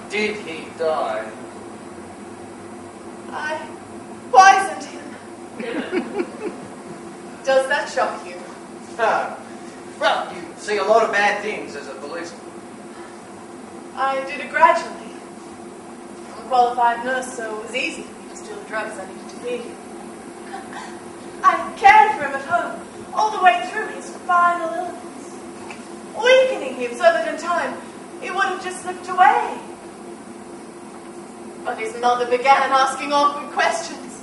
Did he die? I poisoned him. Does that shock you? Well, you see a lot of bad things as a policeman. I did it gradually. I'm a qualified nurse, so it was easy for me to steal the drugs I needed to feed him. I cared for him at home, all the way through his final illness, weakening him so that in time he would have just slipped away. But his mother began asking awkward questions.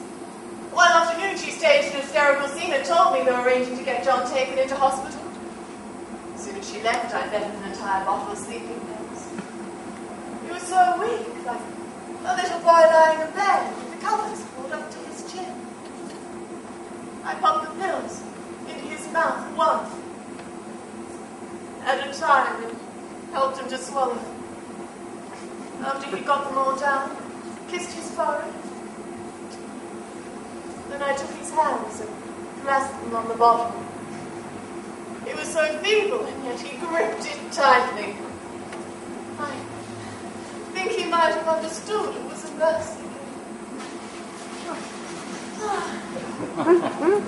One afternoon she staged an hysterical scene and told me they were arranging to get John taken into hospital. As soon as she left, I fed him an entire bottle of sleeping pills. He was so weak, like a little boy lying in bed with the covers pulled up to his chin. I popped the pills into his mouth once at a time and helped him to swallow. After he got them all down, kissed his forehead. Then I took his hands and pressed them on the bottle. It was so feeble, and yet he gripped it tightly. I think he might have understood it was a mercy.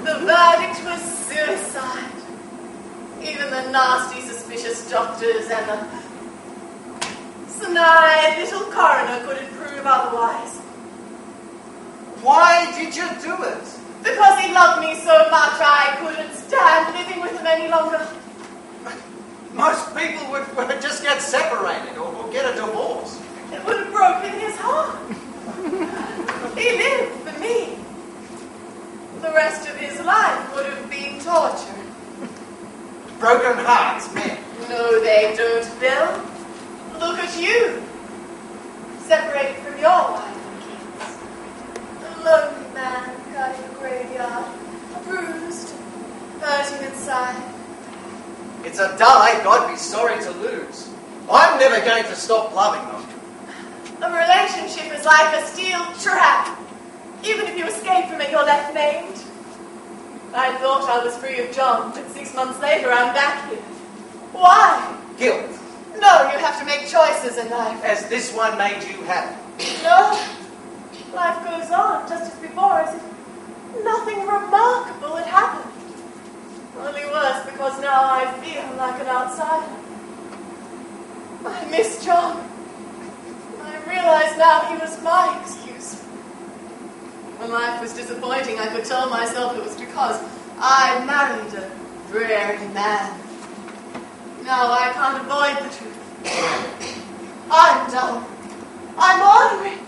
The verdict was suicide. Even the nasty, suspicious doctors and the snide little coroner couldn't prove otherwise. Why did you do it? Because he loved me so much I couldn't stand living with him any longer. Most people would just get separated or get a divorce. It would have broken his heart. He lived for me. The rest of his life would have been torture. Broken hearts, men. No, they don't, Bill. Look at you. Separated from your wife and kids. A lonely man guarding a graveyard. Bruised, hurting inside. It's a die God be sorry to lose. I'm never going to stop loving them. A relationship is like a steel trap. Even if you escape from it, you're left maimed. I thought I was free of John, but 6 months later I'm back here. Why? Guilt. No, you have to make choices in life. As this one made you happy. No. Life goes on just as before, as if nothing remarkable had happened. Only worse, because now I feel like an outsider. I miss John. I realize now he was my excuse. When life was disappointing, I could tell myself it was because I married a dreary man. Now I can't avoid the truth. I'm dull. I'm ordinary.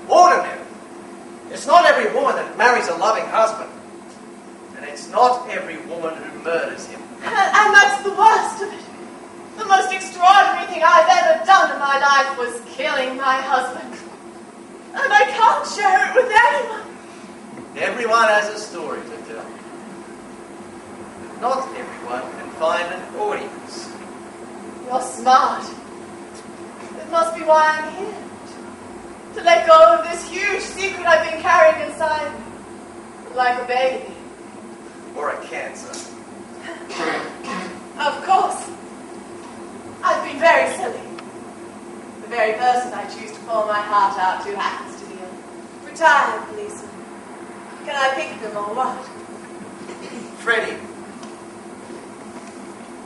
Ordinary? It's not every woman that marries a loving husband. And it's not every woman who murders him. And that's the worst of it. The most extraordinary thing I've ever done in my life was killing my husband. And I can't share it with anyone. Everyone has a story to tell. But not everyone can find an audience. You're smart. It must be why I'm here. To let go of this huge secret I've been carrying inside. Like a baby. Or a cancer. Of course. I've been very silly. The very person I choose to pour my heart out to happens to be a retired policeman. Can I pick them or what? Freddie,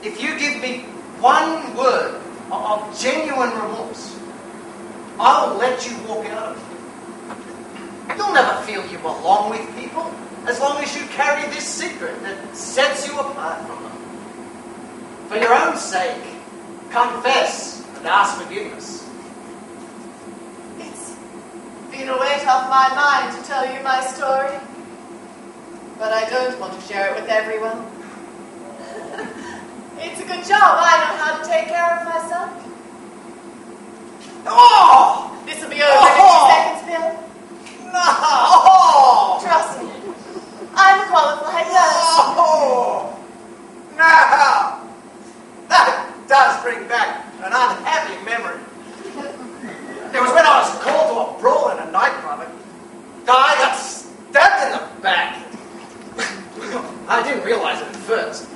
if you give me one word of genuine remorse, I'll let you walk out of here. You'll never feel you belong with people as long as you carry this secret that sets you apart from them. For your own sake, confess and ask forgiveness. It's been a weight off my mind to tell you my story, but I don't want to share it with everyone. It's a good job I know how to take care of myself. Oh! This will be over in 2 seconds, Bill. No! Oh! Trust me. I'm a qualified nurse. Oh! No! That does bring back an unhappy memory. It was when I was called to a brawl in a nightclub. A guy got stabbed in the back. I didn't realize it at first.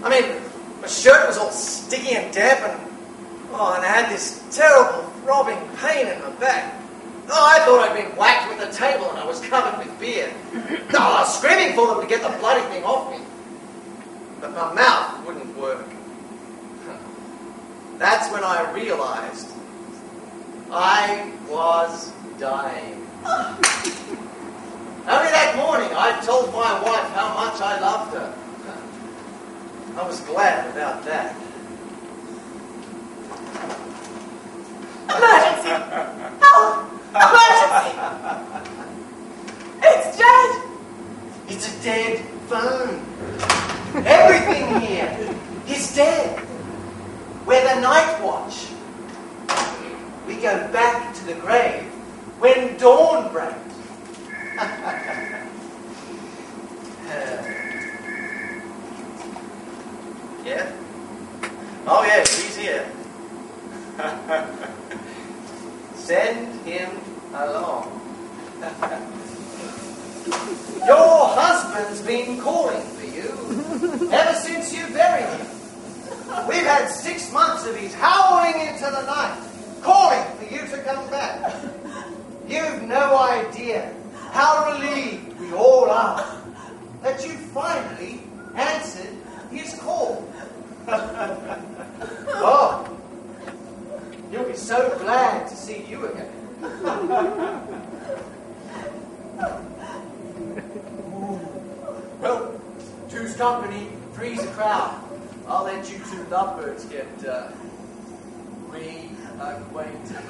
I mean, my shirt was all sticky and damp, and this terrible throbbing pain in my back. Oh, I thought I'd been whacked with a table and I was covered with beer. Oh, I was screaming for them to get the bloody thing off me. But my mouth wouldn't work. That's when I realized I was dying. Only that morning I told my wife how much I loved her. I was glad about that. Emergency! Help! Emergency! It's dead! It's a dead phone. Everything here is dead. We're the night watch. We go back to the grave when dawn breaks. Yeah? Oh yes, he's here. Send him along. Your husband's been calling for you ever since you buried him. We've had 6 months of his howling into the night, calling for you to come back. You've no idea how relieved we all are that you finally answered his call. Oh, he'll be so glad to see you again. Well, two's company, three's a crowd. I'll let you two lovebirds get reacquainted.